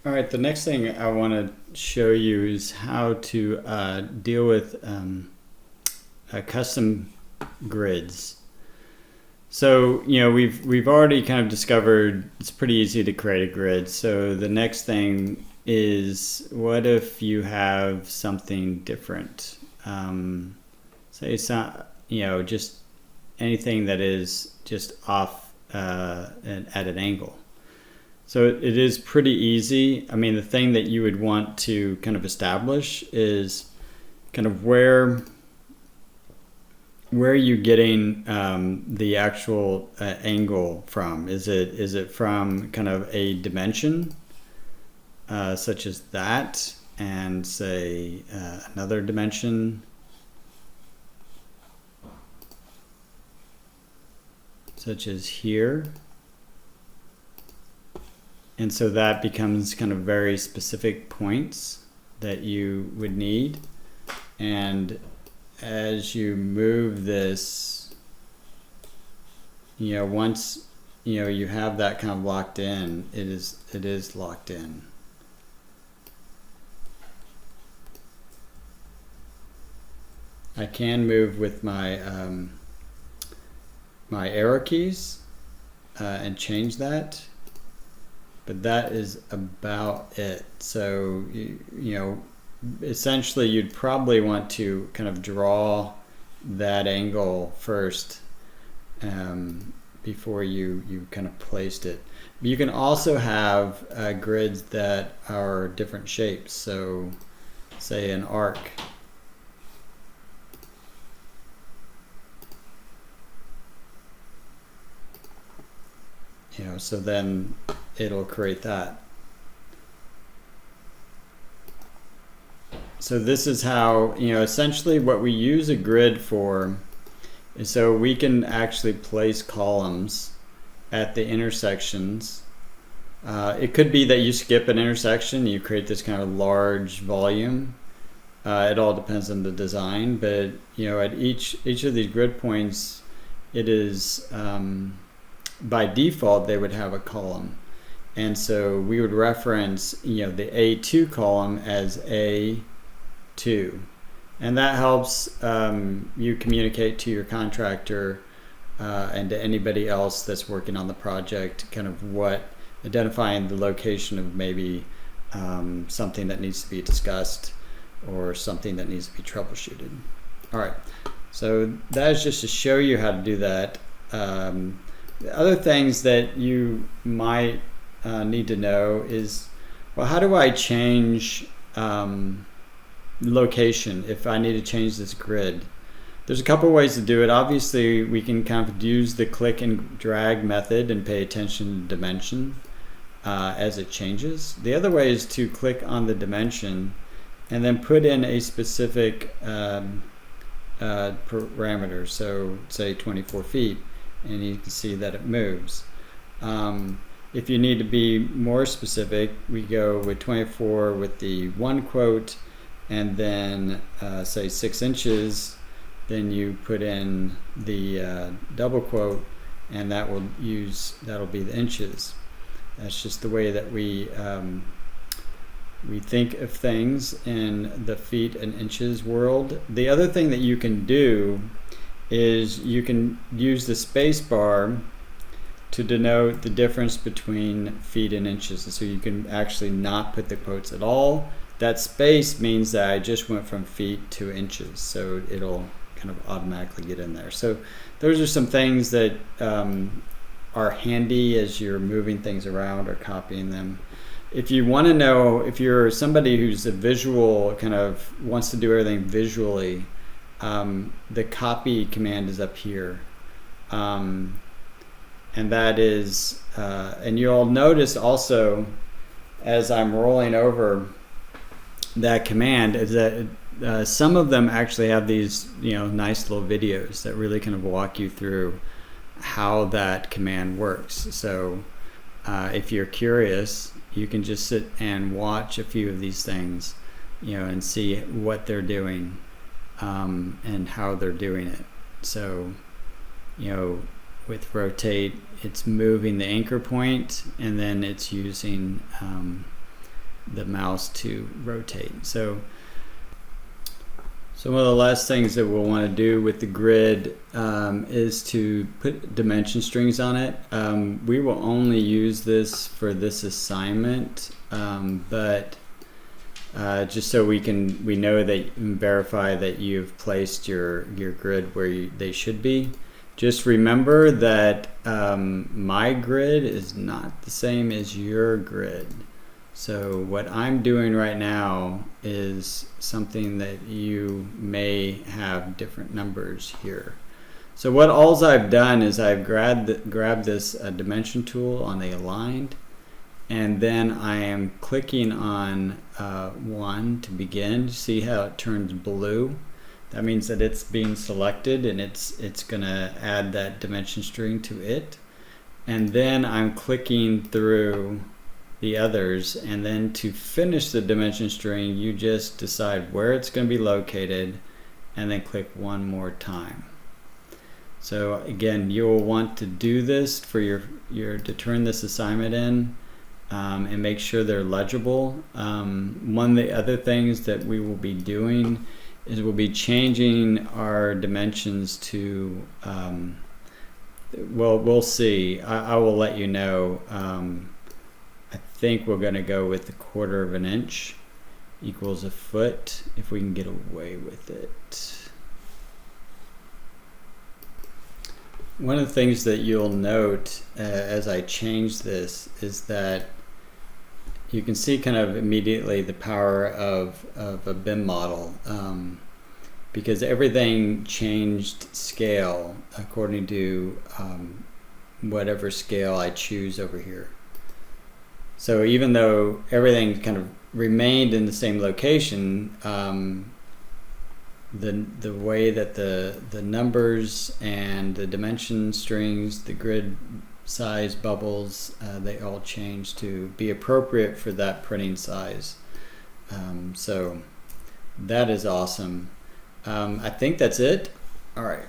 All right, the next thing I want to show you is how to deal with custom grids. So, we've already kind of discovered it's pretty easy to create a grid. So the next thing is, what if you have something different? Say just anything that is just off at an angle. So it is pretty easy. I mean, the thing that you would want to kind of establish is kind of where are you getting the actual angle from? Is it from kind of a dimension such as that, and say another dimension such as here? And so that becomes kind of very specific points that you would need. And as you move this, once you have that kind of locked in, it is locked in. I can move with my my arrow keys and change that. But that is about it. So, essentially you'd probably want to kind of draw that angle first before you kind of placed it. But you can also have grids that are different shapes. So, say an arc. So then it'll create that. So this is how, essentially what we use a grid for is so we can actually place columns at the intersections. It could be that you skip an intersection, you create this kind of large volume. It all depends on the design, but at each of these grid points, it is by default they would have a column. And so we would reference, the A2 column as A2. And that helps you communicate to your contractor and to anybody else that's working on the project, kind of identifying the location of maybe something that needs to be discussed or something that needs to be troubleshooted. All right, so that is just to show you how to do that. The other things that you might need to know is, well, how do I change location if I need to change this grid? There's a couple ways to do it. Obviously, we can kind of use the click and drag method and pay attention to dimension as it changes. The other way is to click on the dimension and then put in a specific parameter. So say 24 feet. And you can see that it moves. If you need to be more specific, we go with 24 with the one quote, and then say 6 inches. Then you put in the double quote, and that'll be the inches. That's just the way that we think of things in the feet and inches world. The other thing that you can do is you can use the space bar to denote the difference between feet and inches. And so you can actually not put the quotes at all. That space means that I just went from feet to inches, so it'll kind of automatically get in there. So those are some things that are handy as you're moving things around or copying them. If you want to know, if you're somebody who's a visual, kind of wants to do everything visually, the copy command is up here, and that is and you'll notice also as I'm rolling over that command is that some of them actually have these nice little videos that really kind of walk you through how that command works. So if you're curious, you can just sit and watch a few of these things, and see what they're doing. And how they're doing it. So, with rotate, it's moving the anchor point, and then it's using the mouse to rotate. So one of the last things that we'll want to do with the grid is to put dimension strings on it. We will only use this for this assignment, but just so we know that and verify that you've placed your grid where they should be. Just remember that my grid is not the same as your grid. So what I'm doing right now is something that you may have different numbers here. So what alls I've done is I've grabbed this dimension tool on the aligned, and then I am clicking on 1 to begin. See how it turns blue? That means that it's being selected, and it's gonna add that dimension string to it. And then I'm clicking through the others, and then to finish the dimension string, you just decide where it's going to be located and then click one more time. So again, you'll want to do this for to turn this assignment in and make sure they're legible. One of the other things that we will be doing is we'll be changing our dimensions to well, we'll see. I will let you know. I think we're going to go with 1/4 of an inch equals a foot, if we can get away with it. One of the things that you'll note as I change this is that you can see kind of immediately the power of a BIM model, because everything changed scale according to whatever scale I choose over here. So even though everything kind of remained in the same location, the way that the numbers and the dimension strings, the grid size bubbles, they all changed to be appropriate for that printing size. So that is awesome. I think that's it. All right.